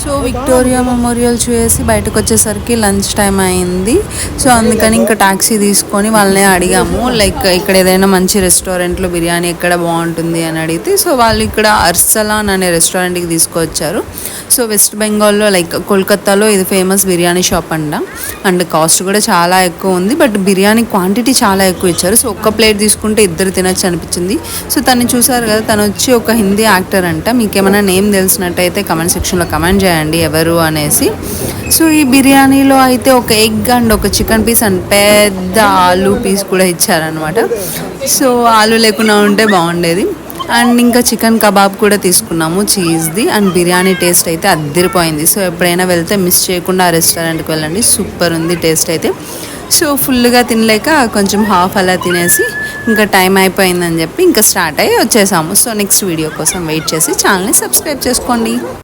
So Victoria memorial చూసి బయటకు వచ్చేసరికి లంచ్ టైం అయింది. సో అందుకని ఇంకా ట్యాక్సీ తీసుకొని వాళ్ళనే అడిగాము, లైక్ ఇక్కడ ఏదైనా మంచి రెస్టారెంట్లో బిర్యానీ ఎక్కడ బాగుంటుంది అని అడిగితే, సో వాళ్ళు ఇక్కడ అర్సలాన్ అనే రెస్టారెంట్కి తీసుకొచ్చారు. సో వెస్ట్ బెంగాల్లో లైక్ కోల్కతాలో ఇది famous biryani shop and cost కూడా చాలా ఎక్కువ ఉంది, బట్ బిర్యానీ క్వాంటిటీ చాలా ఎక్కువ ఇచ్చారు. సో ఒక్క ప్లేట్ తీసుకుంటే ఇద్దరు తినచ్చు అనిపించింది. సో తను చూసారు కదా, తను వచ్చి ఒక హిందీ యాక్టర్ అంట. మీకు ఏమైనా నేమ్ తెలిసినట్టయితే కమెంట్ సెక్షన్లో కమెంట్ చేయండి ఎవరు అనేసి. సో ఈ బిర్యానీలో అయితే ఒక ఎగ్ అండ్ ఒక చికెన్ పీస్ అండ్ పెద్ద ఆలు పీస్ కూడా ఇచ్చారనమాట. సో ఆలు లేకుండా ఉంటే బాగుండేది. అండ్ ఇంకా చికెన్ కబాబ్ కూడా తీసుకున్నాము చీజ్ది. అండ్ బిర్యానీ టేస్ట్ అయితే అద్దరిపోయింది. సో ఎప్పుడైనా వెళ్తే మిస్ చేయకుండా ఆ రెస్టారెంట్కి వెళ్ళండి, సూపర్ ఉంది టేస్ట్ అయితే. సో ఫుల్గా తినలేక కొంచెం హాఫ్ అలా తినేసి ఇంకా టైం అయిపోయిందని చెప్పి ఇంకా స్టార్ట్ అయ్యి వచ్చేసాము. సో నెక్స్ట్ వీడియో కోసం వెయిట్ చేసి ఛానల్ని సబ్స్క్రైబ్ చేసుకోండి.